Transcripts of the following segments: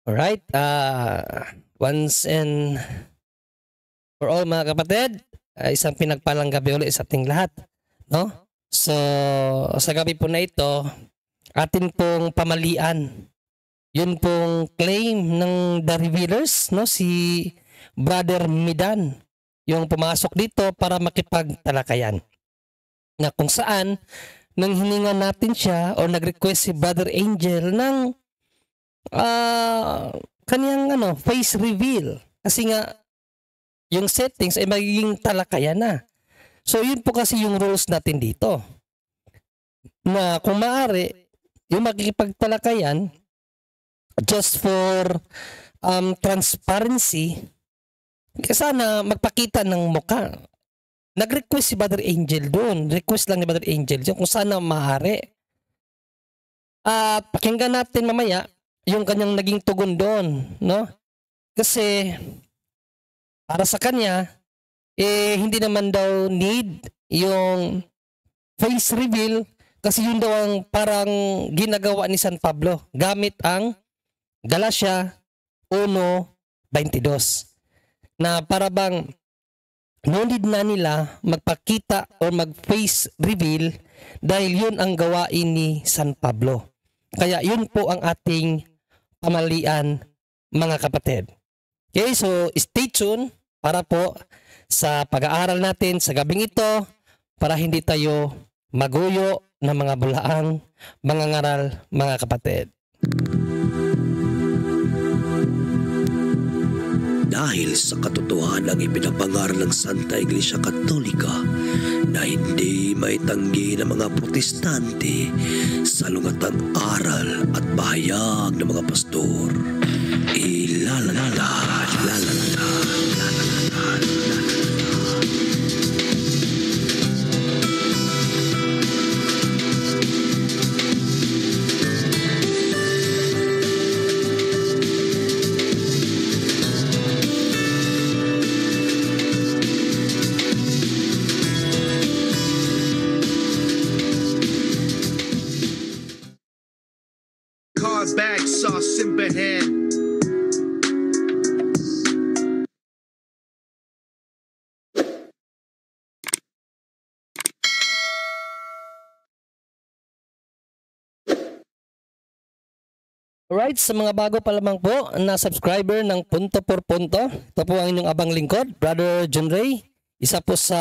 Alright, once and for all mga kapatid, isang pinagpalang gabi ulit sa ating lahat, no? So, sa gabi po na ito, atin pong pamalian, yun pong claim ng The Revealers, no? Si Brother Midan, yung pumasok dito para makipagtalakayan. Na kung saan, nang hininga natin siya o nag-request si Brother Angel ng kaniyang face reveal. Kasi nga, yung settings ay magiging talakayan na. So, yun po kasi yung rules natin dito. Na kung maaari, yung makikipagtalakayan, just for transparency, sana magpakita ng muka. Nag-request si Brother Angel doon. Request lang ni Brother Angel yung kung sana maaari. At pakinggan natin mamaya yung kanyang naging tugon doon, no? Kasi para sa kanya, hindi naman daw need yung face reveal kasi yun daw ang parang ginagawa ni San Pablo gamit ang Galatia 1:22 na para bang no need na nila magpakita o mag-face reveal dahil yun ang gawain ni San Pablo. Kaya yun po ang ating pamalian mga kapatid. Okay, so stay tuned para po sa pag-aaral natin sa gabing ito para hindi tayo maguyo ng mga bulaang mga ngaral mga kapatid. Dahil sa katotohanang ipinapangaral ng Santa Iglesia Katolika na hindi maitanggi ng mga protestante sa lungatang aral at bahayag ng mga pastor, bag sauce in behead. Alright, sa mga bago pa lamang po na subscriber ng Punto por Punto, ito po ang inyong abang lingkod, Brother John Ray, isa po sa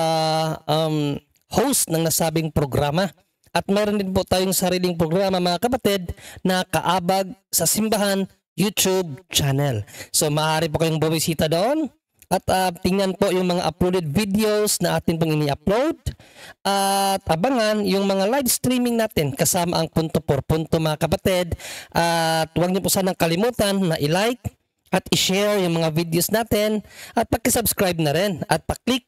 host ng nasabing programa. At meron din po tayong sariling programa mga kapatid na kaabag sa Simbahan YouTube channel. So maaari po kayong bumisita doon at tingnan po yung mga uploaded videos na atin pong ini-upload at abangan yung mga live streaming natin kasama ang Punto por Punto mga kapatid. At huwag niyo po sanang kalimutan na i-like at i-share yung mga videos natin at paki-subscribe na rin at pa-click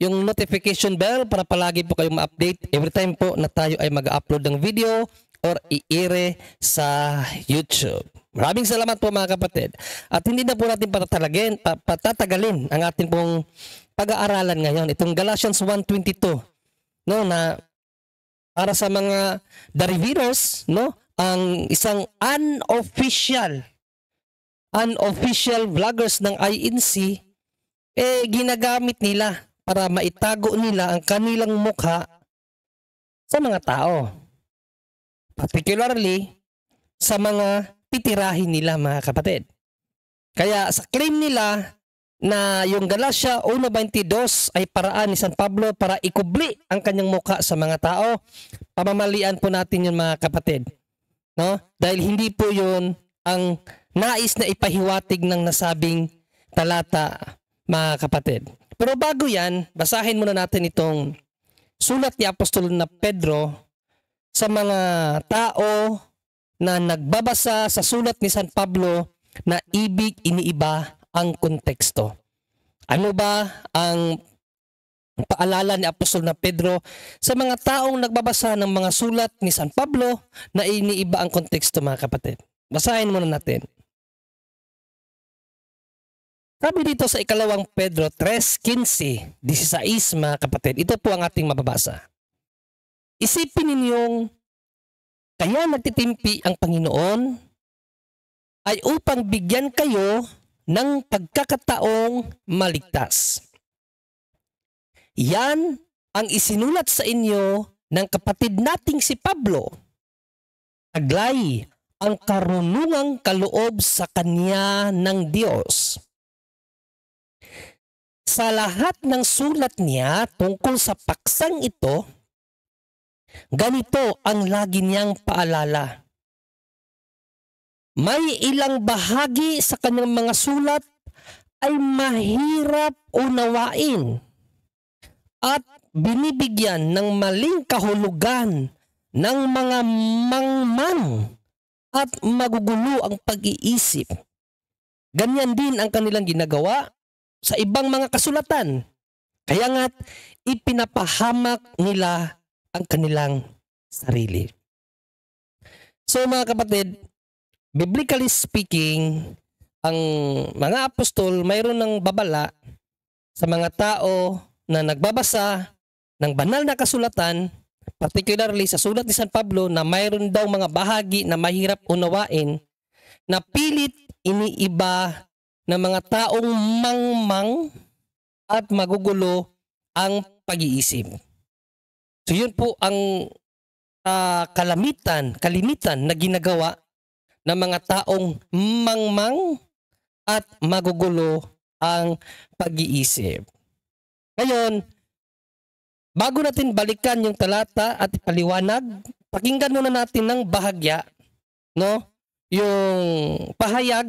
yung notification bell para palagi po kayong ma-update every time po na tayo ay mag-upload ng video or i-ire sa YouTube. Maraming salamat po mga kapatid. At hindi na po natin patatagalin ang ating pong pag-aaralan ngayon. Itong Galatians 1:22, no, na para sa mga The Revealers, no, ang isang unofficial vloggers ng INC, ginagamit nila para maitago nila ang kanilang mukha sa mga tao. Particularly sa mga titirahin nila mga kapatid. Kaya sa claim nila na yung Galatia 1:22 ay paraan ni San Pablo para ikubli ang kanyang mukha sa mga tao, pamamalian po natin yun mga kapatid. No? Dahil hindi po yun ang nais na ipahiwatig ng nasabing talata mga kapatid. Pero bago yan, basahin muna natin itong sulat ni Apostol na Pedro sa mga tao na nagbabasa sa sulat ni San Pablo na ibig iniiba ang konteksto. Ano ba ang paalala ni Apostol na Pedro sa mga taong nagbabasa ng mga sulat ni San Pablo na iniiba ang konteksto mga kapatid? Basahin muna natin. Sabi dito sa ikalawang Pedro 3:15, 16 mga kapatid, ito po ang ating mababasa. Isipin ninyong kaya nagtitimpi ang Panginoon ay upang bigyan kayo ng pagkakataong maligtas. Yan ang isinulat sa inyo ng kapatid nating si Pablo. Taglay ang karunungang kaloob sa kanya ng Diyos. Sa lahat ng sulat niya tungkol sa paksang ito, ganito ang lagi niyang paalala. May ilang bahagi sa kanyang mga sulat ay mahirap unawain at binibigyan ng maling kahulugan ng mga mangmang at magugulo ang pag-iisip. Ganyan din ang kanilang ginagawa sa ibang mga kasulatan. Kaya nga't ipinapahamak nila ang kanilang sarili. So mga kapatid, biblically speaking, ang mga apostol mayroon ng babala sa mga tao na nagbabasa ng banal na kasulatan, particularly sa sulat ni San Pablo na mayroon daw mga bahagi na mahirap unawain na pilit iniiba ng mga taong mangmang at magugulo ang pag-iisip. So yun po ang kalimitan na ginagawa ng mga taong mangmang at magugulo ang pag-iisip. Ngayon, bago natin balikan yung talata at ipaliwanag, pakinggan muna natin ng bahagya, no? Yung pahayag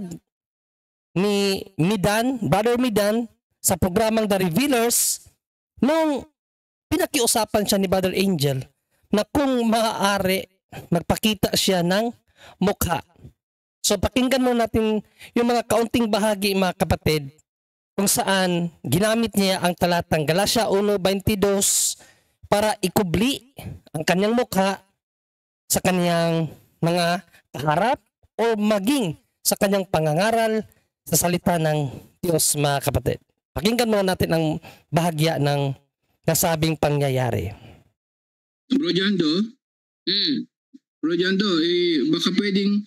ni Midan, Brother Midan, sa programang The Revealers, nung pinakiusapan siya ni Brother Angel na kung maaari magpakita siya ng mukha. So pakinggan mo natin yung mga kaunting bahagi, mga kapatid, kung saan ginamit niya ang talatang Galatia 1:22 para ikubli ang kanyang mukha sa kanyang mga kaharap o maging sa kanyang pangangaral sa salita ng Diyos, mga kapatid. Pakinggan muna natin ang bahagya ng nasabing pangyayari. Bro Jando? Bro Jando, baka pwedeng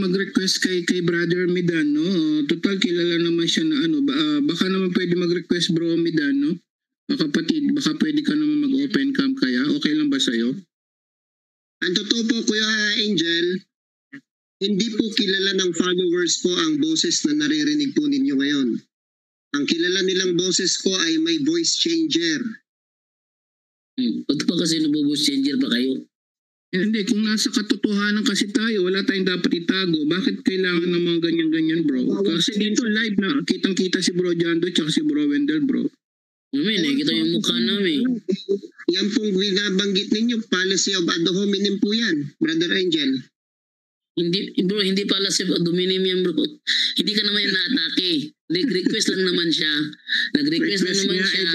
mag-request kay Brother Midan, no? Total kilala naman siya na baka naman pwede mag-request Bro Midan, no? Kapatid, baka pwede ka naman mag-open cam kaya? Okay lang ba sa'yo? Ang totoo po, Kuya Angel, hindi po kilala ng followers ko ang boses na naririnig po ninyo ngayon. Ang kilala nilang boses ko ay may voice changer. Ba't pa kasi nabubuss changer ba kayo? Hindi, kung nasa katotohanan kasi tayo, wala tayong dapat itago. Bakit kailangan ng mga ganyan-ganyan, bro? Kasi dito live na, kitang-kita si Bro Jando at si Bro Wendell, bro. Namin, nakikita yung mukha namin. Yan pong binabanggit ninyo, policy of ad hominem po yan, Brother Angel. Hindi pala si Dominim yan, bro. Hindi ka naman na-atake. Nag-request lang naman siya. Nag-request lang naman siya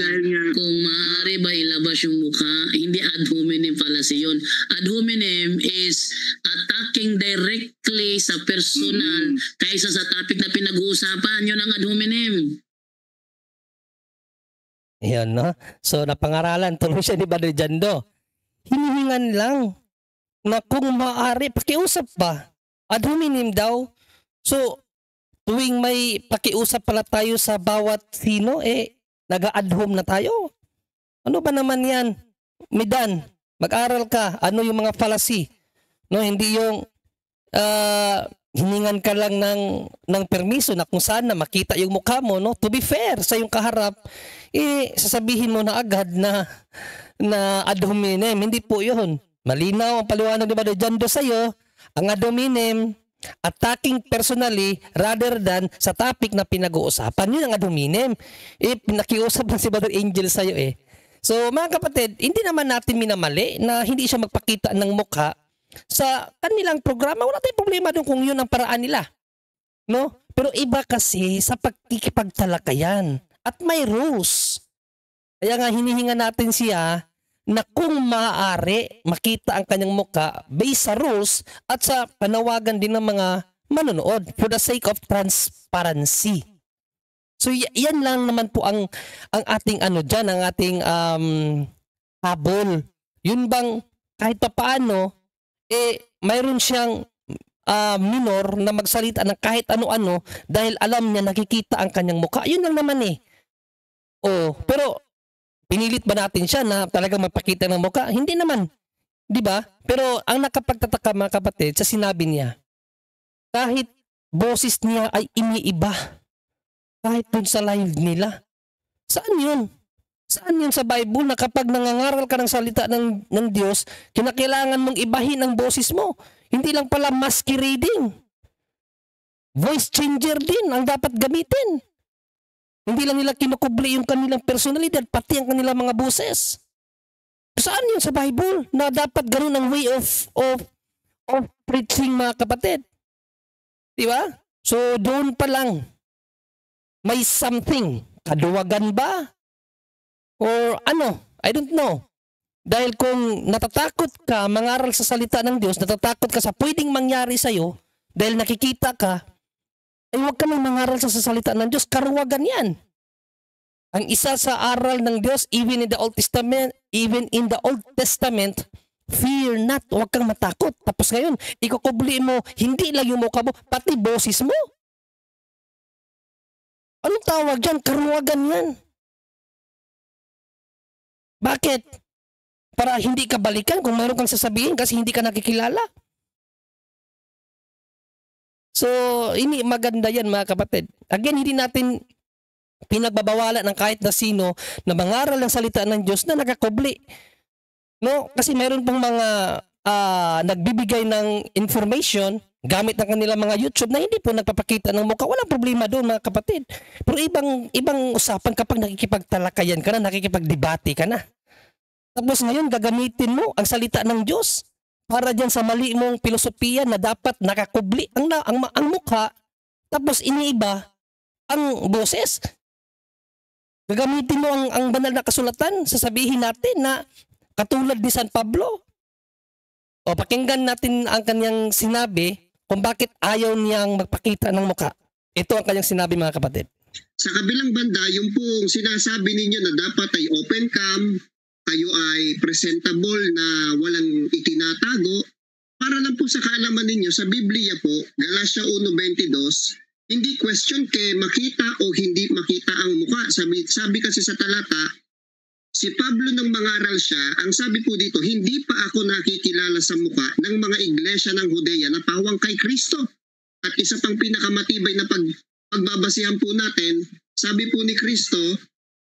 kung maaari ba ilabas yung mukha. Hindi ad hominem fallacy yun. Ad hominem is attacking directly sa personal kaysa sa topic na pinag-uusapan. Yun ang ad hominem. Ayan, no? So, napangaralan, tuloy siya ni Brother Jando. Hinihingan lang na kung maaari, pakiusap ba? Ad hominem daw. So, tuwing may pakiusap pala tayo sa bawat sino, nag-ad hom na tayo. Ano ba naman yan? Midan, mag-aral ka. Ano yung mga fallacy? No, hindi yung hiningan ka lang ng permiso na kung saan na makita yung mukha mo, no? To be fair sa yung kaharap, sasabihin mo na agad na ad hominem. Hindi po yun. Malinaw ang paliwanag ni Brother Jando sa'yo. Ang ad hominem, attacking personally rather than sa topic na pinag-uusapan. Yun ang ad hominem. Pinakiusap lang si Brother Angel sa'yo So mga kapatid, hindi naman natin minamali na hindi siya magpakita ng mukha sa kanilang programa. Wala tayong problema doon kung yun ang paraan nila. No? Pero iba kasi sa pagkikipagtalakayan at may rules. Kaya nga hinihinga natin siya na kung maaari makita ang kanyang mukha based sa rules at sa panawagan din ng mga manonood for the sake of transparency. So yan lang naman po ang ating dyan, ang ating habol. Yun bang kahit pa paano, mayroon siyang minor na magsalita ng kahit ano-ano dahil alam niya nakikita ang kanyang mukha. Yun lang naman eh. Pero pinilit ba natin siya na talagang magpakita ng mukha? Hindi naman. 'Di ba? Pero ang nakapagtataka mga kapatid sa sinabi niya, kahit boses niya ay iniiba, kahit dun sa live nila. Saan yun? Saan yun sa Bible na kapag nangangaral ka ng salita ng Diyos, kinakailangan mong ibahin ang boses mo? Hindi lang pala masquerading. Voice changer din ang dapat gamitin. Hindi lang nila kinukubli yung kanilang personalidad, pati ang kanilang mga boses. Saan yun sa Bible na dapat ganun ang way of preaching mga kapatid? Diba? So doon pa lang may something. Kaduwagan ba? Or ano? I don't know. Dahil kung natatakot ka mangaral sa salita ng Diyos, natatakot ka sa pwedeng mangyari sa'yo, dahil nakikita ka, ay huwag ka nang mangaral sa salita ng Diyos. Karuwagan yan. Ang isa sa aral ng Diyos, even in the Old Testament, fear not, huwag kang matakot. Tapos ngayon, ikukubli mo, hindi lang yung mukha mo, pati boses mo. Anong tawag yan? Karuwagan yan. Bakit? Para hindi ka balikan kung mayroon kang sasabihin kasi hindi ka nakikilala. So, ini maganda yan mga kapatid. Again, hindi natin pinagbabawalan ng kahit na sino na mangaral ng salita ng Diyos na nakakubli. No? Kasi mayroon pang mga nagbibigay ng information gamit ng kanilang mga YouTube na hindi po nagpapakita ng mukha. Walang problema doon mga kapatid. Pero ibang usapan kapag nakikipagtalakayan ka na, nakikipagdebate ka na. Tapos ngayon gagamitin mo ang salita ng Diyos para dyan sa mali mong filosofiya na dapat nakakubli ang mukha, tapos iniiba ang boses. Gagamitin mo ang banal na kasulatan, sasabihin natin na katulad ni San Pablo. Pakinggan natin ang kanyang sinabi kung bakit ayaw niyang magpakita ng mukha. Ito ang kanyang sinabi mga kapatid. Sa kabilang banda, yung pong sinasabi ninyo na dapat ay open cam, kayo ay presentable na walang itinatago, para lang po sa kaalaman ninyo, sa Biblia po, Galatia 1:22, hindi question kay makita o hindi makita ang mukha. Sabi kasi sa talata, si Pablo nang mangaral siya, ang sabi po dito, hindi pa ako nakikilala sa mukha ng mga iglesia ng Judea na pawang kay Kristo. At isa pang pinakamatibay na pagbabasihan po natin, sabi po ni Kristo,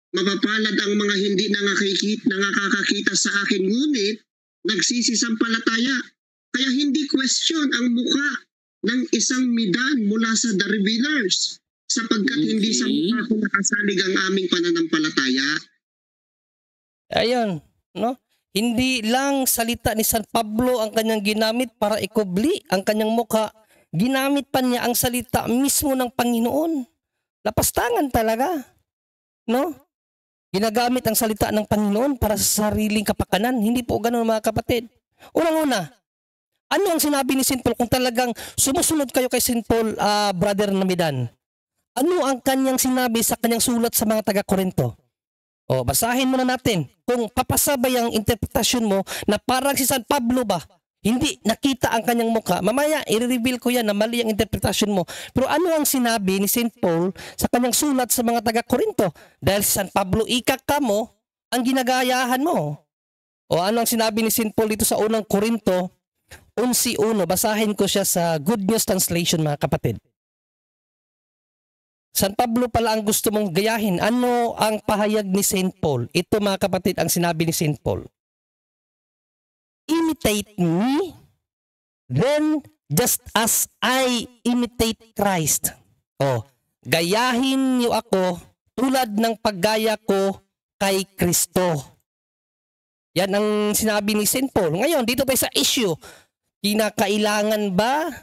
mapapalad ang mga hindi nakakakita sa akin, ngunit nagsisisampalataya. Kaya hindi question ang mukha ng isang midan mula sa The Revealers, sapagkat hindi sa mukha ko nakasalig ang aming pananampalataya. Ayun, no? Hindi lang salita ni San Pablo ang kanyang ginamit para ikubli ang kanyang mukha. Ginamit pa niya ang salita mismo ng Panginoon. Lapastangan talaga, no? Ginagamit ang salita ng Panginoon para sa sariling kapakanan. Hindi po ganoon mga kapatid. Unang-una, ano ang sinabi ni St. Paul kung talagang sumusunod kayo kay St. Paul, Brother Namidan? Ano ang kanyang sinabi sa kanyang sulat sa mga taga-Korinto? Basahin muna natin. Kung papasabay ang interpretasyon mo na parang si San Pablo ba, hindi nakita ang kanyang mukha, mamaya i-reveal ko yan na mali ang interpretasyon mo. Pero ano ang sinabi ni St. Paul sa kanyang sulat sa mga taga-Korinto? Dahil si San Pablo, ikaka mo, ang ginagayahan mo. Ano ang sinabi ni St. Paul dito sa unang Korinto 11:1? Basahin ko siya sa Good News Translation mga kapatid. San Pablo pala ang gusto mong gayahin. Ano ang pahayag ni St. Paul? Ito mga kapatid ang sinabi ni St. Paul. Imitate me, then just as I imitate Christ. Gayahin niyo ako tulad ng paggaya ko kay Kristo. Yan ang sinabi ni St. Paul. Ngayon, dito tayo sa issue. Kinakailangan ba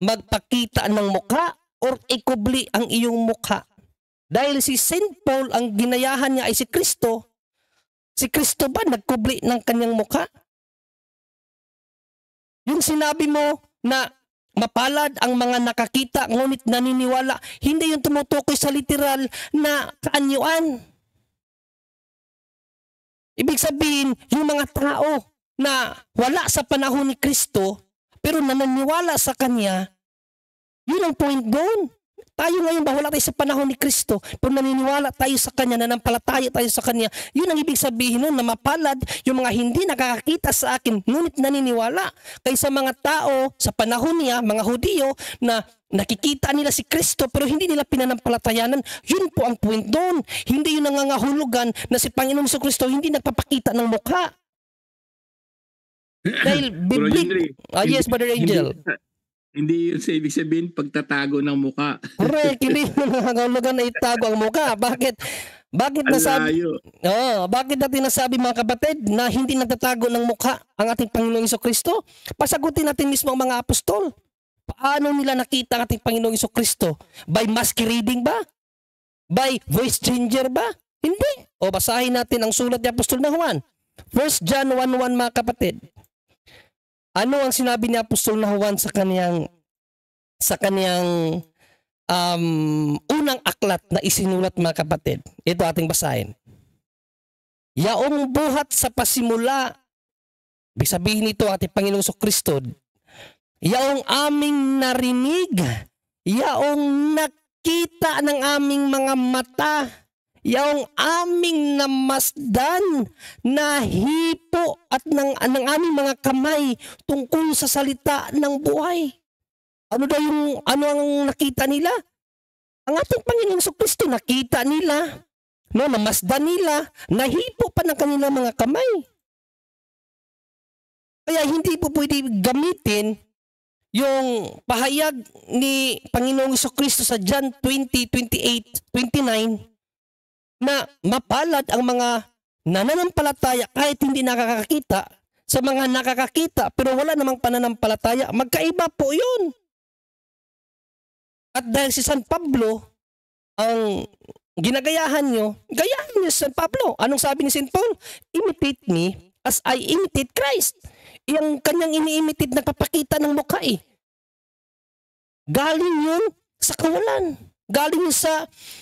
magpakita ng mukha or ikubli ang iyong mukha? Dahil si St. Paul, ang ginayahan niya ay si Kristo. Si Kristo ba nagkubli ng kanyang mukha? Yung sinabi mo na mapalad ang mga nakakita ngunit naniniwala, hindi yung tumutukoy sa literal na kaanyuan. Ibig sabihin, yung mga tao na wala sa panahon ni Kristo, pero naniniwala sa Kanya, yun ang point doon. Tayo ngayon ba, wala tayo sa panahon ni Kristo, pero naniniwala tayo sa Kanya, nanampalataya tayo sa Kanya. Yun ang ibig sabihin nun, na mapalad yung mga hindi nakakakita sa akin, ngunit naniniwala. Kaysa mga tao sa panahon niya, mga Hudiyo, na nakikita nila si Kristo pero hindi nila pinanampalatayanan. Yun po ang point doon. Hindi yun nangangahulugan na si Panginoong Kristo hindi nagpapakita ng mukha. Dahil biblik. Yes, Brother Angel. Hindi yun sa ibig sabihin pagtatago ng mukha. Correct. Hindi yun nangangahulugan na itago ang mukha. Bakit? Bakit nasabi? Bakit natin nasabi mga kapatid na hindi nagtatago ng mukha ang ating Panginoong Kristo? Pasagutin natin mismo ang mga apostol. Paano nila nakita ang ating Panginoong Kristo? By masquerading ba? By voice changer ba? Hindi. O basahin natin ang sulat ni Apostol na Juan. 1 John 1:1 mga kapatid. Ano ang sinabi ni Apostol na Juan sa kaniyang unang aklat na isinulat mga kapatid? Ito ating basahin. Yaong buhat sa pasimula, ibig sabihin nito ating Panginoong Kristo, yaong aming narinig, yaong nakita ng aming mga mata, yaong aming namasdan, nahipo at ng aming mga kamay tungkol sa salita ng buhay. Ano ang nakita nila? Ang ating Panginoong Kristo nakita nila, namasdan nila, nahipo pa ng kanilang mga kamay. Kaya hindi po pwede gamitin yung pahayag ni Panginoong Kristo sa John 20:28-29 na mapalad ang mga nananampalataya kahit hindi nakakakita sa mga nakakakita pero wala namang pananampalataya. Magkaiba po yun. At dahil si San Pablo ang ginagayahan nyo, gayahan niyo si San Pablo. Anong sabi ni St. Paul? Imitate me as I imitate Christ. Yung kanyang ini-imitate nagpapakita ng mukha eh. Galing yun sa kawalan. Galing yun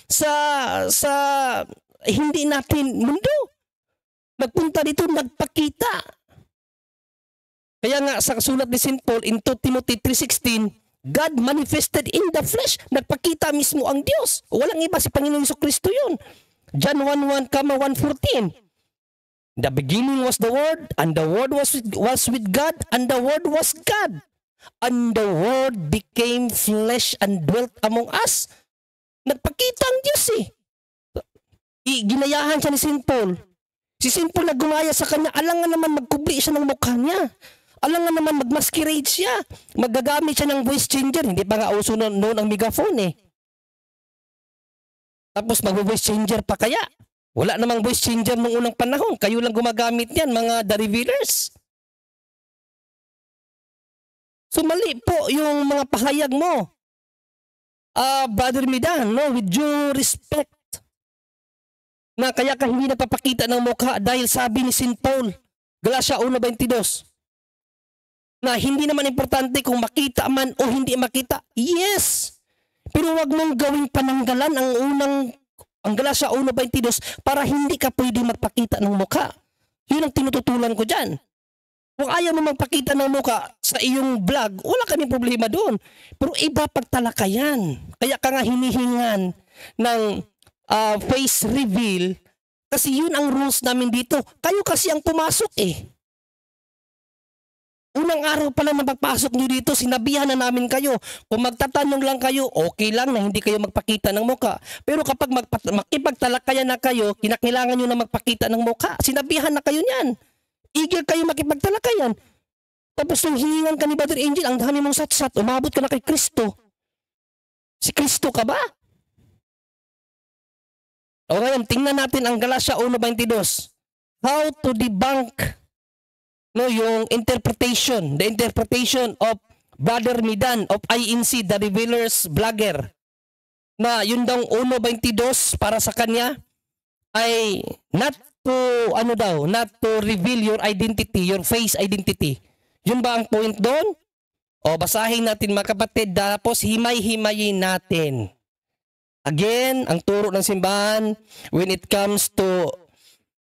sa hindi natin mundo. Nagpunta dito, nagpakita. Kaya nga sa sulat ni St. Paul in 2 Timothy 3:16, God manifested in the flesh. Nagpakita mismo ang Diyos. Walang iba, si Panginoong Kristo yun. John 1:1-1:14. The beginning was the Word, and the Word was with God, and the Word was God. And the Word became flesh and dwelt among us. Nagpakita ang Diyos eh. Ginayahan siya ni St. Paul. Si St. Paul na gumaya sa kanya, alangan naman magkubli siya ng mukha niya. Alangan naman magmasquerade siya. Magagamit siya ng voice changer. Hindi pa nga uso noon ang megaphone eh. Tapos mag-voice changer pa kaya? Wala namang voice changer nung unang panahon. Kayo lang gumagamit niyan, mga The Revealers. So mali po yung mga pahayag mo. Brother Midan, with due respect. Na kaya ka hindi napapakita ng mukha dahil sabi ni St. Paul, Galatia 1:22, na hindi naman importante kung makita man o hindi makita. Yes! Pero wag mong gawing pananggalan ang Galatia 1:22 para hindi ka pwede magpakita ng mukha. Yun ang tinututulan ko dyan. Kung ayaw mo magpakita ng mukha sa iyong vlog, wala kaming problema doon. Pero iba pagtalakayan. Kaya ka nga hinihingan ng face reveal kasi yun ang rules namin dito. Kayo kasi ang pumasok eh. Unang araw pa lang na pagpasok nyo dito, sinabihan na namin kayo. Kung magtatanong lang kayo, okay lang na hindi kayo magpakita ng mukha. Pero kapag makipagtalakayan na kayo, kinakailangan nyo na magpakita ng mukha. Sinabihan na kayo niyan. Eager kayo makipagtalakayan. Tapos nung hiningan ka ni Brother Angel, ang dami mong satsat, umabot ka na kay Kristo. Si Kristo ka ba? O ngayon, tingnan natin ang Galatia 1:22. How to debunk yung interpretation, the interpretation of Brother Midan of INC, The Revealers Vlogger, na yun daw 1:22 para sa kanya ay not to reveal your identity, your face identity. Yun ba ang point doon? O basahin natin mga kapatid, tapos himay-himayin natin. Again, ang turo ng simbahan, when it comes to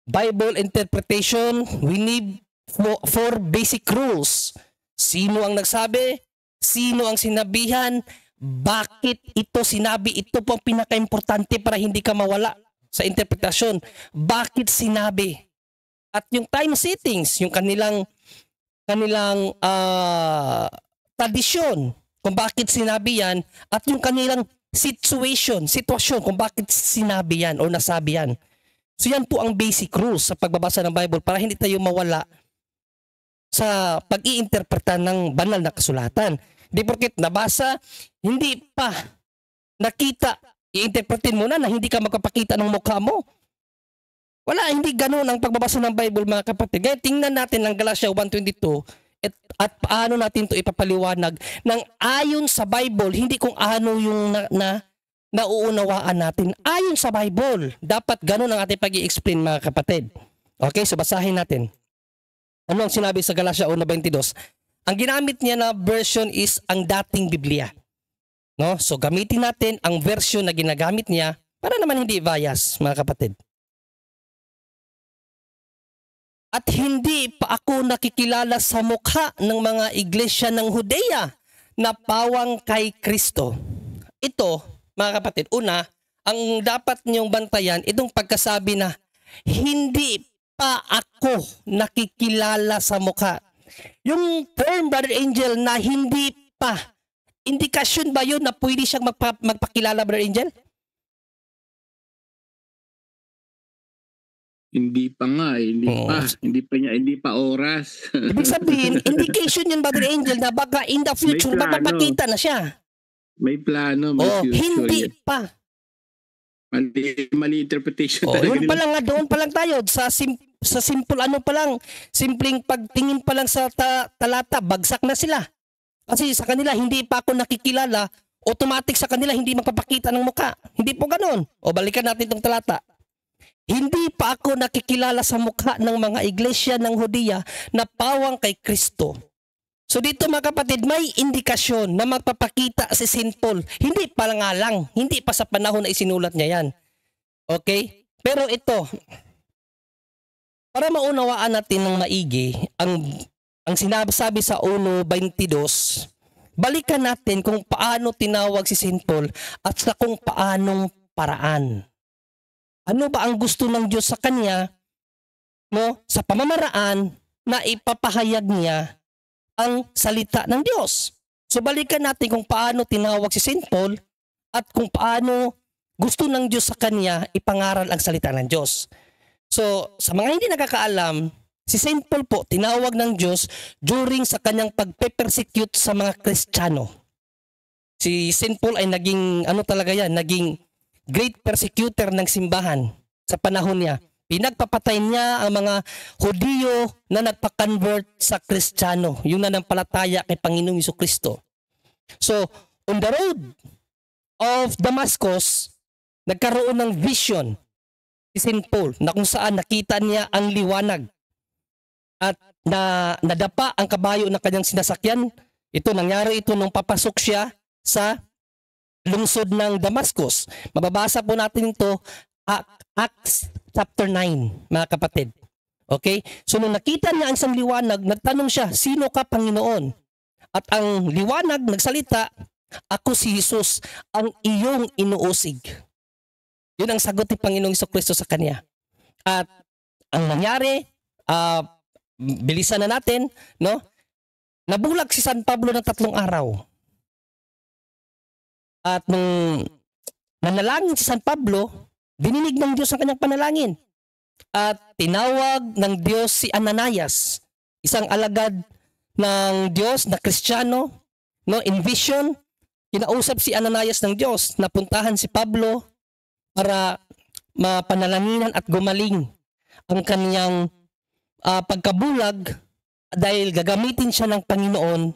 Bible interpretation, we need four basic rules. Sino ang nagsabi? Sino ang sinabihan? Bakit ito sinabi? Ito po ang pinaka-importante para hindi ka mawala sa interpretasyon. Bakit sinabi? At yung time settings, yung kanilang tradisyon, kung bakit sinabi yan, at yung kanilang sitwasyon, kung bakit sinabi yan o nasabi yan. So yan po ang basic rules sa pagbabasa ng Bible para hindi tayo mawala sa pag-iinterpreta ng banal na kasulatan. Di porket nabasa, hindi pa nakita, i-interpretin mo na hindi ka magpapakita ng mukha mo. Wala, hindi ganun ang pagbabasa ng Bible, mga kapatid. Kaya tingnan natin ang Galatia 1:22 at paano natin ito ipapaliwanag ng ayon sa Bible, hindi kung ano yung nauunawaan natin. Ayon sa Bible, dapat ganun ang ating pag-i-explain, mga kapatid. Okay, so basahin natin. Ano ang sinabi sa Galatia 1:22? Ang ginamit niya na version is ang dating Biblia. No? So gamitin natin ang version na ginagamit niya para naman hindi bias, mga kapatid. At hindi pa ako nakikilala sa mukha ng mga iglesia ng Judea na pawang kay Kristo. Ito, mga kapatid, una, ang dapat niyong bantayan, itong pagkasabi na hindi pa ako nakikilala sa mukha. Yung term, Brother Angel, na hindi pa, indikasyon ba yun na pwede siyang magpakilala, Brother Angel? Hindi pa nga, hindi pa oras. Ibig sabihin, indication yun, Brother Angel, na baka in the future, magpapakita na siya. May plano, may future. Hindi pa. Mali interpretation talaga Doon nila. pa lang, doon pa lang tayo, sa simple simpleng pagtingin pa lang sa talata, bagsak na sila. Kasi sa kanila, hindi pa ako nakikilala, automatic sa kanila, hindi magpapakita ng mukha. Hindi po ganun. O balikan natin itong talata. Hindi pa ako nakikilala sa mukha ng mga iglesia ng Judea na pawang kay Kristo. So dito, mga kapatid, may indikasyon na magpapakita si St. Paul. Hindi pa nga lang, hindi pa sa panahon na isinulat niya yan. Okay? Pero ito, para maunawaan natin ng maigi, ang sinasabi sa 1:22, balikan natin kung paano tinawag si St. Paul at sa kung paanong paraan. Ano ba ang gusto ng Diyos sa kanya, no, sa pamamaraan na ipapahayag niya ang salita ng Diyos? So balikan natin kung paano tinawag si St. Paul at kung paano gusto ng Diyos sa kanya ipangaral ang salita ng Diyos. So sa mga hindi nakakaalam, si St. Paul po tinawag ng Diyos during sa kanyang pagpe-persecute sa mga Kristiyano. Si St. Paul ay naging naging great persecutor ng simbahan sa panahon niya. Pinagpapatay niya ang mga Hudyo na nagpa-convert sa Kristiyano, yung nanampalataya kay Panginoong Jesucristo. So, on the road of Damascus, nagkaroon ng vision si St. Paul na kung saan nakita niya ang liwanag at nadapa ang kabayo ng kanyang sinasakyan. Nangyari ito nung papasok siya sa lungsod ng Damascus. Mababasa po natin ito, Acts chapter 9, mga kapatid. Okay? So nung nakita niya ang isang liwanag, nagtanong siya, sino ka, Panginoon? At ang liwanag nagsalita, ako si Jesus, ang iyong inuusig. Yun ang sagot ni Panginoong Jesucristo sa kanya. At ang nangyari, bilisan na natin, no? Nabulag si San Pablo ng 3 araw. At nung nanalangin si San Pablo, dininig ng Diyos ang kanyang panalangin. At tinawag ng Diyos si Ananias, isang alagad ng Diyos na Kristiyano, no, in vision. Kinausap si Ananias ng Diyos na puntahan si Pablo para mapanalanginan at gumaling ang kanyang pagkabulag dahil gagamitin siya ng Panginoon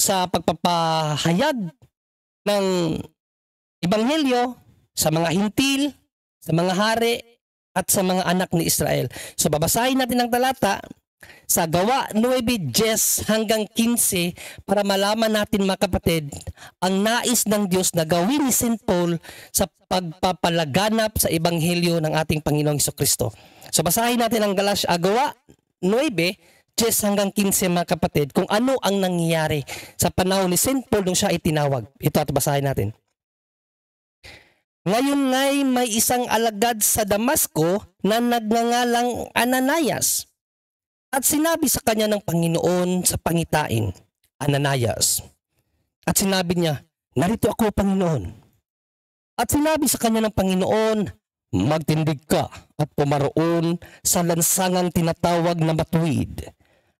sa pagpapahayag ng ebanghelyo sa mga hintil, sa mga hari, at sa mga anak ni Israel. So babasahin natin ang talata sa Gawa 9:10 hanggang 15 para malaman natin, mga kapatid, ang nais ng Diyos na gawin ni St. Paul sa pagpapalaganap sa ebanghelyo ng ating Panginoong Jesucristo. So basahin natin ang Gawa 9, 10 hanggang 15 mga kapatid kung ano ang nangyayari sa panahon ni St. Paul nung siya ay tinawag. Ito at basahin natin. Ngayon nga'y may isang alagad sa Damasco na nagngangalang Ananias. At sinabi sa kanya ng Panginoon sa pangitain, Ananias. At sinabi niya, narito ako, Panginoon. At sinabi sa kanya ng Panginoon, magtindig ka at pumaroon sa lansangang tinatawag na Matuwid.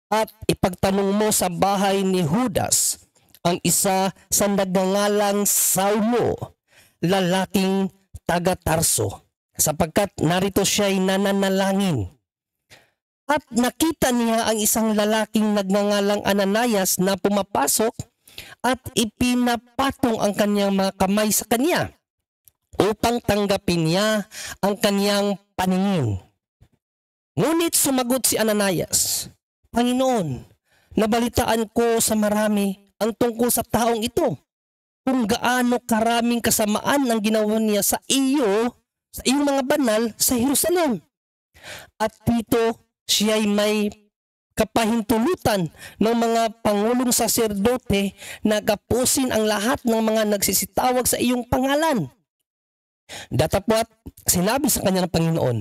At ipagtanong mo sa bahay ni Judas, ang isa sa nagngangalang Saulo, lalaking taga Tarso, sapagkat narito siya'y nananalangin. At nakita niya ang isang lalaking nagngangalang Ananias na pumapasok at ipinapatong ang kanyang mga kamay sa kanya upang tanggapin niya ang kanyang paningin. Ngunit sumagot si Ananias, Panginoon, nabalitaan ko sa marami ang tungkol sa taong ito, kung gaano karaming kasamaan ang ginawa niya sa iyong mga banal sa Jerusalem. At dito, siya'y may kapahintulutan ng mga pangulong saserdote na gapusin ang lahat ng mga nagsisitawag sa iyong pangalan. Datapwat, sinabi sa kanya ng Panginoon,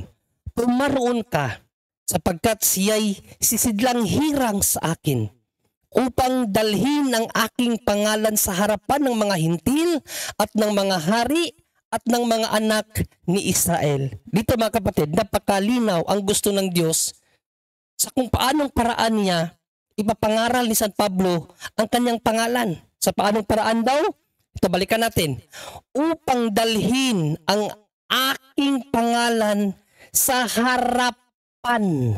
pumaroon ka sapagkat siya'y sisidlang hirang sa akin upang dalhin ang aking pangalan sa harapan ng mga hintil at ng mga hari at ng mga anak ni Israel. Dito mga kapatid, napakalinaw ang gusto ng Diyos sa kung paanong paraan niya ipapangaral ni San Pablo ang kanyang pangalan. Sa paanong paraan daw? Ito, balikan natin. Upang dalhin ang aking pangalan sa harapan.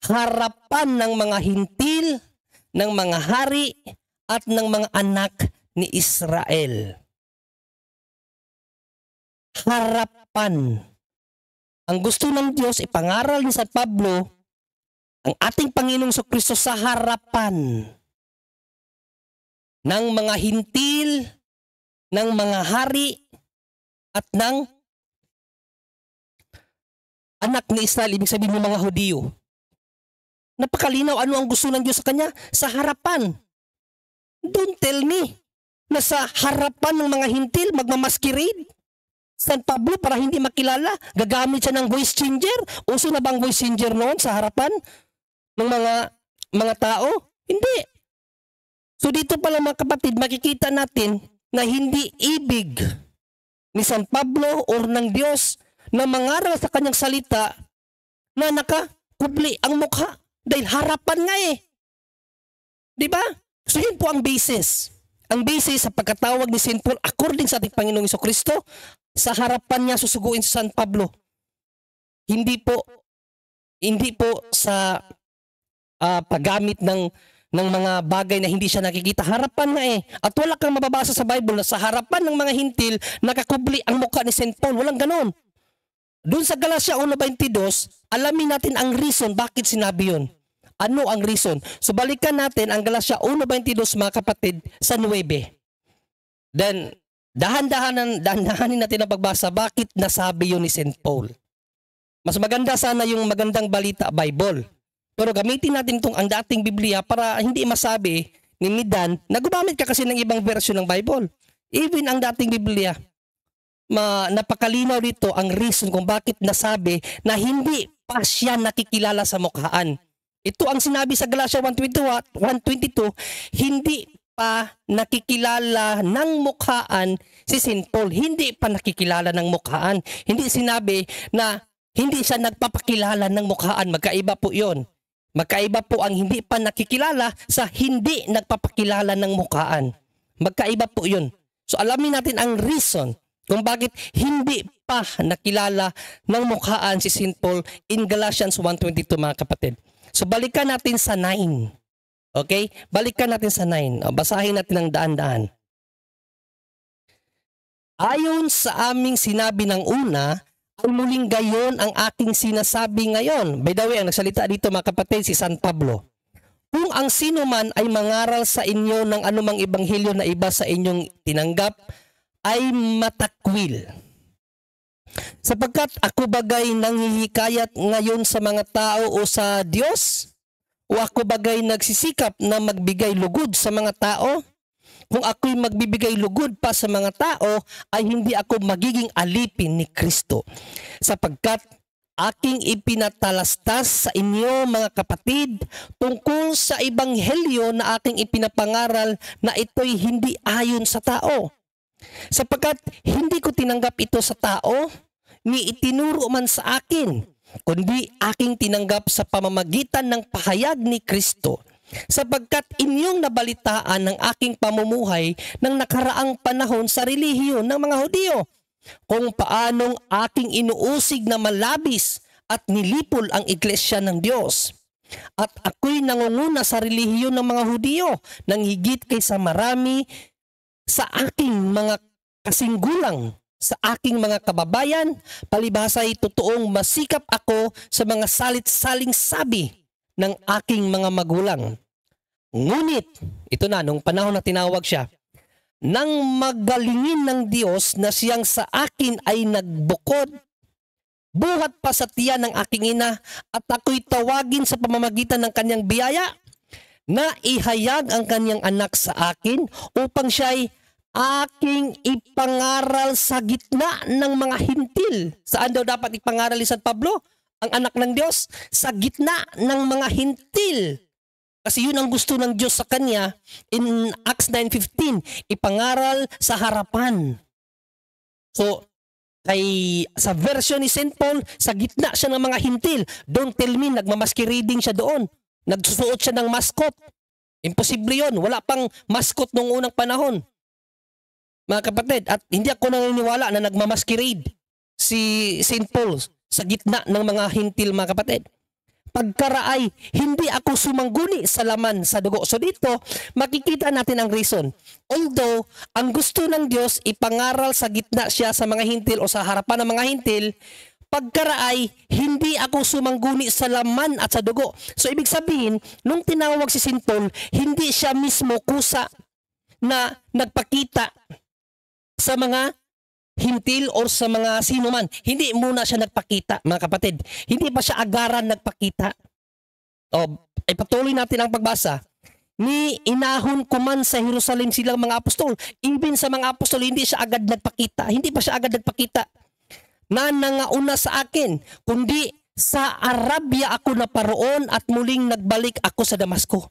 Harapan ng mga hintil, ng mga hari, at ng mga anak ni Israel. Harapan. Ang gusto ng Diyos, ipangaral ni San Pablo ang ating Panginoong Jesucristo sa harapan ng mga hintil, ng mga hari, at ng anak ni Israel, ibig sabihin ng mga Hudiyo. Napakalinaw ano ang gusto ng Diyos sa kanya? Sa harapan. Don't tell me na sa harapan ng mga hintil magmamasquerade San Pablo para hindi makilala, gagamit siya ng voice changer. Uso na bang voice changer noon sa harapan ng mga tao? Hindi. So dito pala mga kapatid, makikita natin na hindi ibig ni San Pablo o ng Diyos na mangaral sa kanyang salita na nakakubli ang mukha dahil harapan nga eh. Diba? So yun po ang basis. Ang basis sa pagkatawag ni St. Paul according sa ating Panginoong Jesucristo, sa harapan niya susuguin si San Pablo. Hindi po sa paggamit ng mga bagay na hindi siya nakikita. Harapan nga eh. At wala kang mababasa sa Bible na sa harapan ng mga hintil nakakubli ang mukha ni St. Paul. Walang ganon. Doon sa Galatia 1:22, alamin natin ang reason bakit sinabi yun. Ano ang reason? So balikan natin ang Galatia 1:22 mga kapatid sa 9. Then dahan-dahanin natin ang pagbasa bakit nasabi yun ni St. Paul. Mas maganda sana yung magandang balita Bible. Pero gamitin natin ang dating Biblia para hindi masabi ni Midan na gumamit ka kasi ng ibang version ng Bible. Even ang dating Biblia, napakalinaw dito ang reason kung bakit nasabi na hindi pa siya nakikilala sa mukhaan. Ito ang sinabi sa Galatia 1:22, hindi pa nakikilala ng mukhaan si St. Paul. Hindi pa nakikilala ng mukhaan. Hindi sinabi na hindi siya nagpapakilala ng mukhaan. Magkaiba po yun. Magkaiba po ang hindi pa nakikilala sa hindi nagpapakilala ng mukhaan. Magkaiba po yun. So alamin natin ang reason kung bakit hindi pa nakilala ng mukhaan si St. Paul in Galatians 1:22 mga kapatid. So balikan natin sa 9. Okay? Balikan natin sa 9. Basahin natin ng daan-daan. Ayon sa aming sinabi ng una, ay muling gayon ang aking sinasabi ngayon. By the way, ang nagsalita dito mga kapatid si San Pablo. Kung ang sino man ay mangaral sa inyo ng anumang ebanghelyo na iba sa inyong tinanggap, ay matakwil. Sapagkat ako bagay nanghihikayat ngayon sa mga tao o sa Diyos? O ako bagay nagsisikap na magbigay lugod sa mga tao? Kung ako'y magbibigay lugod pa sa mga tao, ay hindi ako magiging alipin ni Kristo. Sapagkat aking ipinatalastas sa inyo mga kapatid tungkol sa ebanghelyo na aking ipinapangaral na ito'y hindi ayon sa tao. Sapagkat hindi ko tinanggap ito sa tao, ni itinuro man sa akin, kundi aking tinanggap sa pamamagitan ng pahayag ni Kristo. Sapagkat inyong nabalitaan ng aking pamumuhay ng nakaraang panahon sa relihiyon ng mga Hudyo, kung paanong aking inuusig na malabis at nilipol ang iglesia ng Diyos. At ako'y nangunguna sa relihiyon ng mga Hudyo nang higit kaysa marami sa aking mga kasinggulang, sa aking mga kababayan, palibhasa ay totoong masikap ako sa mga salit-saling sabi ng aking mga magulang. Ngunit, ito na, nung panahon na tinawag siya, nang magalingin ng Diyos na siyang sa akin ay nagbukod, buhat pa sa tiyan ng aking ina, at ako'y tawagin sa pamamagitan ng kanyang biyaya, na ihayag ang kanyang anak sa akin upang siya'y aking ipangaral sa gitna ng mga hintil. Saan daw dapat ipangaral ni San Pablo? Ang anak ng Diyos? Sa gitna ng mga hintil. Kasi yun ang gusto ng Diyos sa kanya in Acts 9:15, ipangaral sa harapan. So, sa version ni St. Paul, sa gitna siya ng mga hintil. Don't tell me, nagmamasquerading siya doon. Nagsusuot siya ng mascot. Imposible yun. Wala pang mascot noong unang panahon. Mga kapatid, at hindi ako naniniwala na nagmamasquerade si St. Paul sa gitna ng mga hintil, mga kapatid. Pagkaraay, hindi ako sumangguni sa laman sa dugo. So dito, makikita natin ang reason. Although, ang gusto ng Diyos, ipangaral sa gitna siya sa mga hintil o sa harapan ng mga hintil, pagkaraay, hindi ako sumangguni sa laman at sa dugo. So ibig sabihin, nung tinawag si St. Paul, hindi siya mismo kusa na nagpakita sa mga hintil or sa mga sino man. Hindi muna siya nagpakita, mga kapatid. Hindi pa siya agaran nagpakita. Ay patuloy natin ang pagbasa. Ni inahon ko man sa Jerusalem silang mga apostol. Even sa mga apostol, hindi siya agad nagpakita. Hindi pa siya agad nagpakita na nangauna sa akin, kundi sa Arabia ako naparoon at muling nagbalik ako sa Damasco.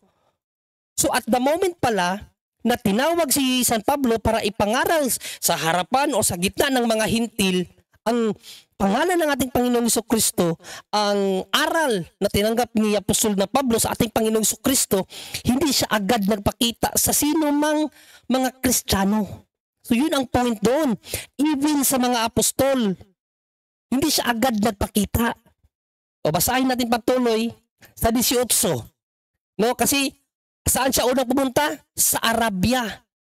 So at the moment pala, na tinawag si San Pablo para ipangaral sa harapan o sa gitna ng mga hintil ang pangalan ng ating Panginoong Jesucristo, ang aral na tinanggap ni Apostol na Pablo sa ating Panginoong Jesucristo, hindi siya agad nagpakita sa sino mang mga Kristiyano. So yun ang point doon. Even sa mga apostol, hindi siya agad nagpakita. O basahin natin patuloy sa 18. No, kasi saan siya unang pumunta? Sa Arabia.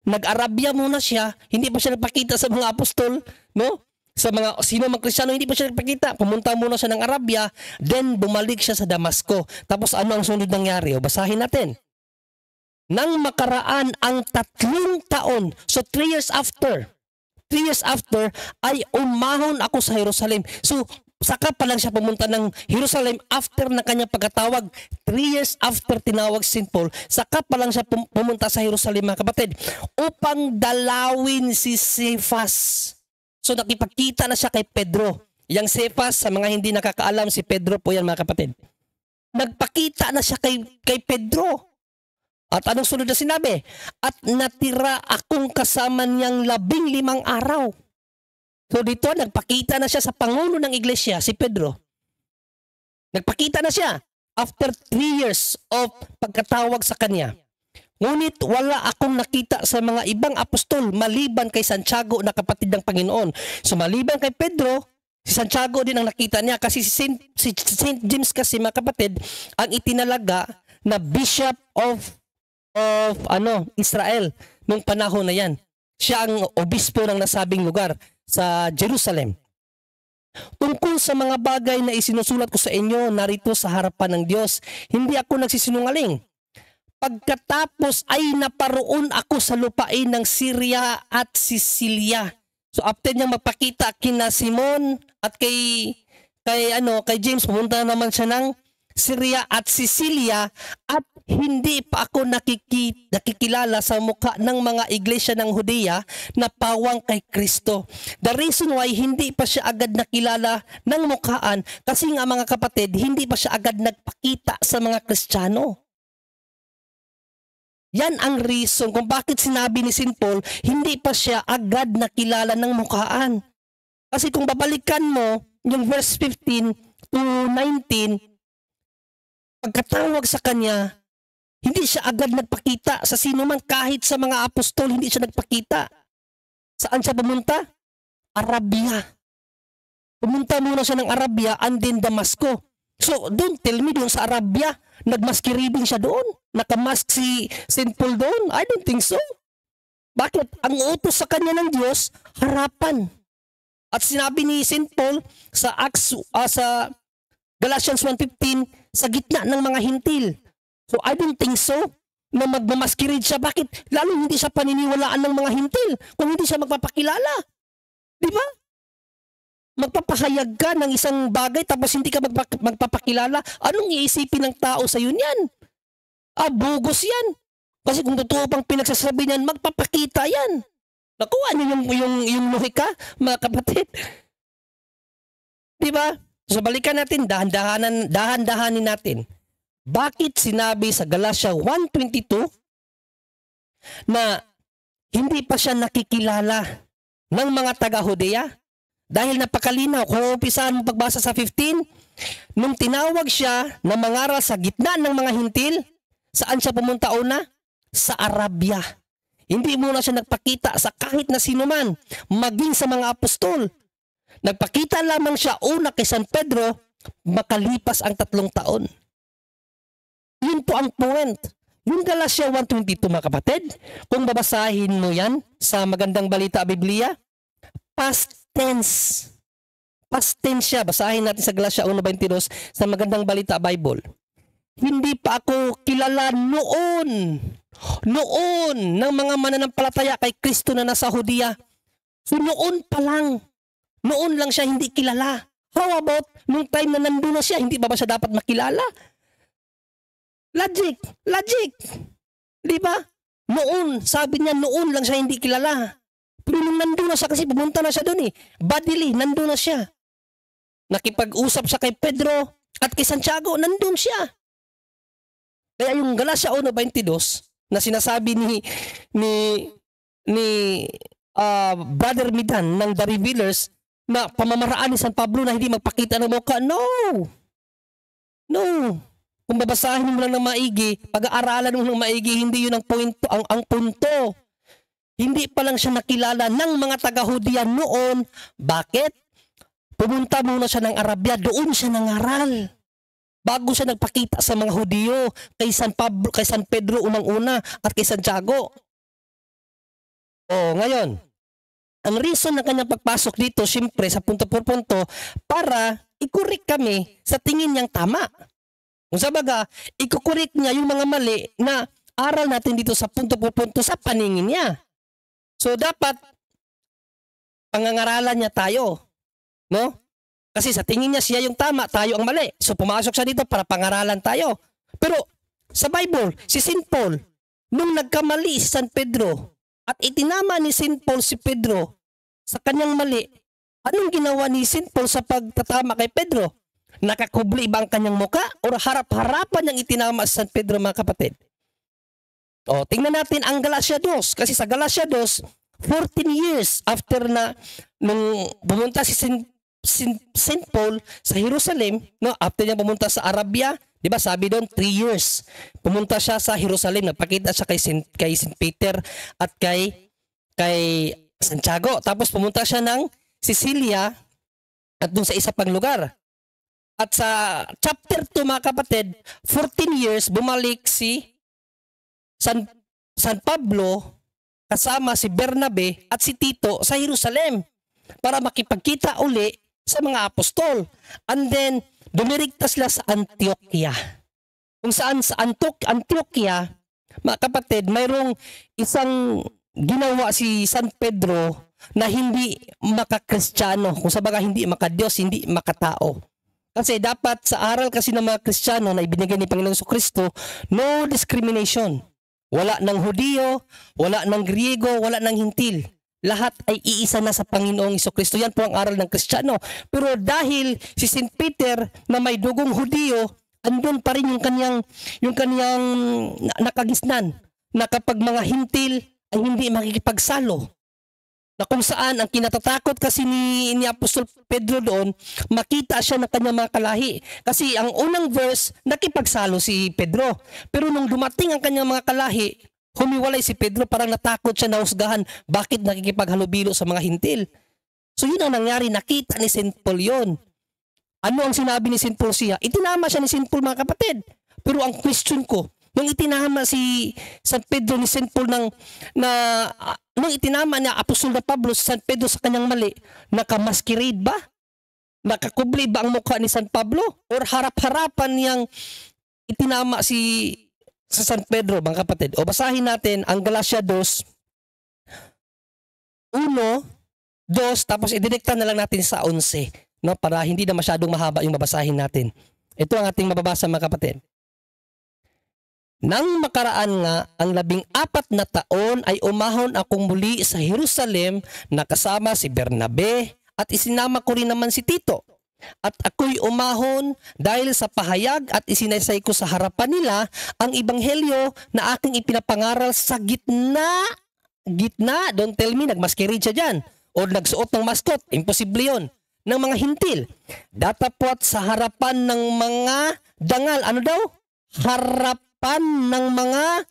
Nag-Arabia muna siya. Hindi pa siya nagpakita sa mga apostol. No? Sa mga sino mga Kristiyano, hindi pa siya nagpakita. Pumunta muna siya ng Arabia. Then bumalik siya sa Damasco. Tapos ano ang sunod nangyari? O basahin natin. Nang makaraan ang 3 taon. So 3 years after. 3 years after ay umahon ako sa Jerusalem. So saka pa lang siya pumunta ng Jerusalem after na kanyang pagkatawag. 3 years after tinawag si St. Paul, saka pa lang siya pumunta sa Jerusalem, mga kapatid, upang dalawin si Cephas. So nakipagkita na siya kay Pedro. Yang Cephas, sa mga hindi nakakaalam, si Pedro po yan, mga kapatid. Nagpakita na siya kay Pedro. At anong sunod na sinabi? At natira akong kasama niyang 15 araw. So dito, nagpakita na siya sa Pangulo ng Iglesia, si Pedro. Nagpakita na siya after 3 years of pagkatawag sa kanya. Ngunit wala akong nakita sa mga ibang apostol maliban kay Santiago na kapatid ng Panginoon. So maliban kay Pedro, si Santiago din ang nakita niya kasi si Saint James kasi, mga kapatid, ang itinalaga na Bishop of Israel nung panahon na yan. Siya ang obispo ng nasabing lugar sa Jerusalem. Tungkol sa mga bagay na isinusulat ko sa inyo narito sa harapan ng Diyos, hindi ako nagsisinungaling. Pagkatapos ay naparoon ako sa lupain ng Syria at Sicilia. So after niyang magpakita kina Simon At kay James, pumunta naman siya ng Syria at Sicilia at hindi pa ako nakikilala sa mukha ng mga iglesia ng Judea na pawang kay Kristo. The reason why hindi pa siya agad nakilala ng mukhaan kasi nga mga kapatid, hindi pa siya agad nagpakita sa mga Kristiyano. Yan ang reason kung bakit sinabi ni St. Paul, hindi pa siya agad nakilala ng mukhaan. Kasi kung babalikan mo yung verse 15 to 19, pagkatawag sa kanya, hindi siya agad nagpakita sa sino man, kahit sa mga apostol, hindi siya nagpakita. Saan siya pumunta? Arabia. Pumunta muna siya ng Arabia and then Damasco. So, don't tell me doon sa Arabia, nagmaskiribing siya doon. Nakamask si St. Paul doon. I don't think so. Bakit? Ang utos sa kanya ng Diyos, harapan. At sinabi ni St. Paul sa sa Galatians 1:15, sa gitna ng mga hintil. So I don't think so na magmamaskirid siya. Bakit? Lalo hindi siya paniniwalaan ng mga hintil kung hindi siya magpapakilala. Di ba? Magpapahayag ka ng isang bagay tapos hindi ka magpapakilala. Anong iisipin ng tao sa iyo niyan? Bugos yan. Kasi kung totoo pang pinagsasabi niyan, magpapakita yan. Nakuha niyo yung lohika, mga kapatid. Di ba? So balikan natin, dahan-dahanin natin. Bakit sinabi sa Galatia 1:22 na hindi pa siya nakikilala ng mga taga-Judea? Dahil napakalinaw, kung umpisahan mo pagbasa sa 15, nung tinawag siya na mangaral sa gitna ng mga hintil, saan siya pumunta una? Sa Arabia. Hindi muna siya nagpakita sa kahit na sino man, maging sa mga apostol. Nagpakita lamang siya una kay San Pedro, makalipas ang 3 taon. Yun po ang point. Yung Galatia 1:22 mga kapatid, kung babasahin mo yan sa Magandang Balita Biblia, past tense. Past tense siya. Basahin natin sa Galatia 1:22 sa Magandang Balita Bible. Hindi pa ako kilala noon ng mga mananampalataya kay Kristo na nasa Judea. So noon lang siya hindi kilala. How about nung time na nandun na siya, hindi ba siya dapat makilala? Logic. Di ba? Noon, sabi niya noon lang siya hindi kilala. Pero nung nandun na siya, kasi pumunta na siya doon Badily, nandun na siya. Nakipag-usap siya kay Pedro at kay Santiago, nandun siya. Kaya yung Galatia 1:22 na sinasabi ni Brother Midan ng The Revealers na pamamaraan ni San Pablo na hindi magpakita ng mukha. No. Kung babasahin mo lang ng maigi, pag-aaralan mo ng maigi, hindi yun ang punto. Hindi pa lang siya nakilala ng mga taga-Judea noon. Bakit? Pumunta muna siya ng Arabia, doon siya nangaral. Bago siya nagpakita sa mga Hudyo, kay San Pedro unang-una at kay Santiago. Ngayon, ang reason ng kanyang pagpasok dito, siyempre sa punto por punto, para i-correct kami sa tingin niyang tama. Kung sabaga, i-correct niya yung mga mali na aral natin dito sa punto por punto sa paningin niya. So dapat pangangaralan niya tayo, no? Kasi sa tingin niya siya yung tama, tayo ang mali. So pumasok siya dito para pangaralan tayo. Pero sa Bible, si St. Paul, nung nagkamali si San Pedro at itinama ni St. Paul si Pedro sa kanyang mali, anong ginawa ni St. Paul sa pagtatama kay Pedro? Nakakubli ba ang kanyang muka o harap-harapan niyang itinama si San Pedro, mga kapatid? Tingnan natin ang Galatia 2. Kasi sa Galatia 2, 14 years after na nung pumunta si St. Paul sa Jerusalem, no, after niya pumunta sa Arabia, di ba sabi doon 3 years. Pumunta siya sa Jerusalem, nagpakita siya kay St. Peter at kay Santiago. Tapos pumunta siya ng Sicilia at doon sa isa pang lugar. At sa chapter 2, mga kapatid, 14 years bumalik si San Pablo kasama si Bernabe at si Tito sa Jerusalem para makipagkita uli sa mga apostol. And then, dumirigta sila sa Antioquia. Kung saan sa Antioquia, mga kapatid, mayroong isang ginawa si San Pedro na hindi makakristyano, kung sa baga hindi makadiyos, hindi makatao. Kasi dapat sa aral kasi ng mga Kristiyano na ibinigay ni Panginoong Jesucristo, no discrimination. Wala ng Hudiyo, wala ng Griego, wala ng Hintil. Lahat ay iisa na sa Panginoong Jesucristo. Yan po ang aral ng Kristiyano. Pero dahil si St. Peter na may dugong Hudiyo, andun pa rin yung kanyang nakagisnan na kapag mga Hintil ay hindi makikipagsalo. Na kung saan ang kinatatakot kasi ni Apostol Pedro doon, makita siya ng kanyang mga kalahi. Kasi ang unang verse, nakipagsalo si Pedro. Pero nung dumating ang kanyang mga kalahi, humiwalay si Pedro, parang natakot siya, nahusgahan. Bakit nakikipaghalubilo sa mga Hintil? So yun ang nangyari, nakita ni St. Paul yun. Ano ang sinabi ni St. Paul siya? Itinama siya ni St. Paul, mga kapatid. Pero ang question ko, nung itinama si San Pedro ni St. Paul nung itinama niya Apostol na Pablo si San Pedro sa kanyang mali, nakamasquerade ba? Nakakubli ba ang mukha ni San Pablo? Or harap-harapan niyang itinama sa San Pedro, mga kapatid? O basahin natin ang Galatia 2, 1, 2, tapos ididikta na lang natin sa 11, no? Para hindi na masyadong mahaba yung babasahin natin. Ito ang ating mababasa, mga kapatid. Nang makaraan nga ang 14 na taon ay umahon akong muli sa Jerusalem na kasama si Bernabe at isinama ko rin naman si Tito. At ako'y umahon dahil sa pahayag at isinaysay ko sa harapan nila ang ebanghelyo na aking ipinapangaral sa gitna, don't tell me nagmasquerade siya dyan o nagsuot ng maskot, imposible yun, ng mga Hintil. Datapwat sa harapan ng mga dangal, ano daw? Ng mga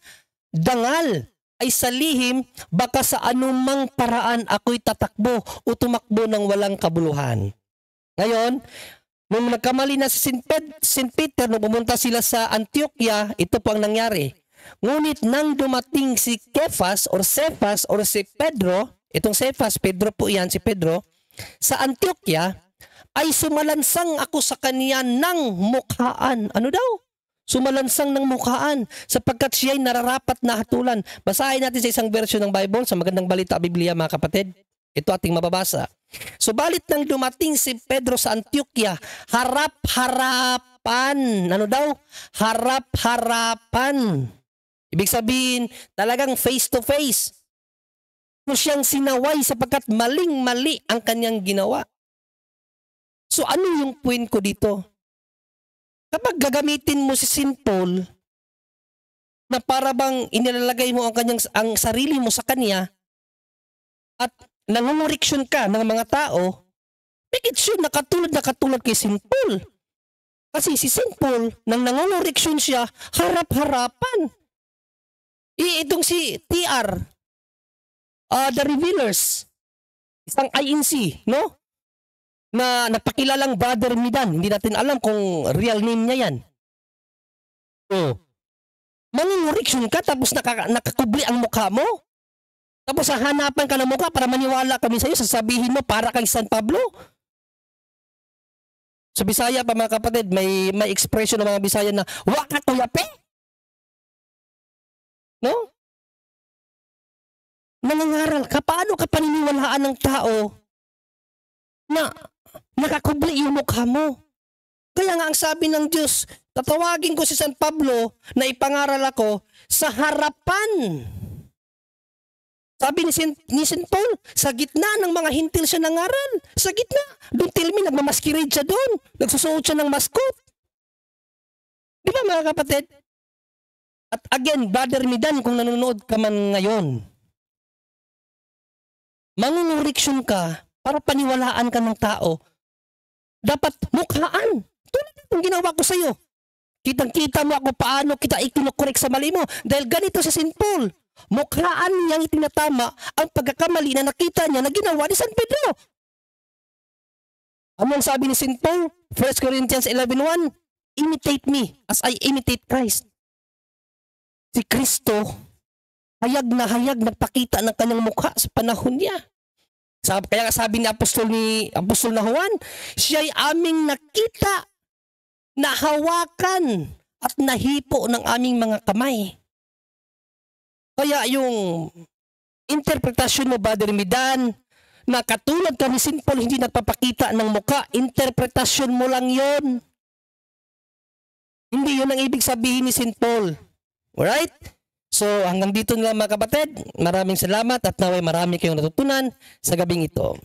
dangal ay sa lihim, baka sa anumang paraan ako'y tatakbo o tumakbo ng walang kabuluhan. Ngayon, nung nagkamali na si St. Peter, nung pumunta sila sa Antioquia, ito po ang nangyari. Ngunit nang dumating si Cephas or si Pedro, itong Cephas, Pedro po yan, si Pedro, sa Antioquia, ay sumalansang ako sa kanya ng mukhaan. Ano daw? Sumalansang ng mukhaan sapagkat siya'y nararapat na hatulan. Basahin natin sa isang version ng Bible, sa Magandang Balita Biblia, mga kapatid. Ito ating mababasa. Subalit nang dumating si Pedro sa Antioquia, harap-harapan. Ano daw? Harap-harapan. Ibig sabihin, talagang face to face. Siyang sinaway sapagkat maling-mali ang kanyang ginawa. So ano yung point ko dito? Kapag gagamitin mo si St. Paul na para bang inilalagay mo ang sarili mo sa kanya at nangungureksyon ka ng mga tao, make it sure na katulad kay St. Paul. Kasi si St. Paul, nang nangungureksyon siya, harap-harapan. Itong si TR, The Revealers, isang INC, no? Na nagpakilalang Brother Midan. Hindi natin alam kung real name niya yan. So, mangungureksyon ka tapos nakakubli ang mukha mo. Tapos hahanapan ka ng mukha para maniwala kami sa iyo. Sasabihin mo para kay San Pablo. Sa Bisaya pa, mga kapatid, may expression ng mga Bisaya na waka tuyape. No? Nangangaral ka. Paano ka paniniwalaan ng tao na nakakubli yung mukha mo? Kaya nga ang sabi ng Diyos, tatawagin ko si San Pablo na ipangaral ako sa harapan. Sabi ni St. Paul, sa gitna ng mga Hintil siya nangaral. Sa gitna. Don't tell me, nagmamaskirade siya doon. Nagsusuot siya ng maskot. Di ba, mga kapatid? At again, Brother Midan, kung nanonood ka man ngayon, mangungureksyon ka para paniwalaan ka ng tao, dapat mukhaan. Tulad ng ginawa ko sa iyo. Kitang-kita mo ako paano kita ikinukorek sa mali mo. Dahil ganito sa St. Paul, mukhaan niyang itinatama ang pagkakamali na nakita niya na ginawa ni San Pedro. Ano ang sabi ni St. Paul? 1 Corinthians 11:1, imitate me as I imitate Christ. Si Kristo, hayag na hayag nagpakita ng kanyang mukha sa panahon niya. Kaya sabi ni Apostol na Juan, siya'y aming nakita, nahawakan at nahipo ng aming mga kamay. Kaya yung interpretasyon mo, Brother Midan, na katulad ka ni St. Paul, hindi nagpapakita ng muka, interpretasyon mo lang yon. Hindi yun ang ibig sabihin ni St. Paul. Alright? So hanggang dito na lang mga kapatid. Maraming salamat at naway marami kayong natutunan sa gabing ito.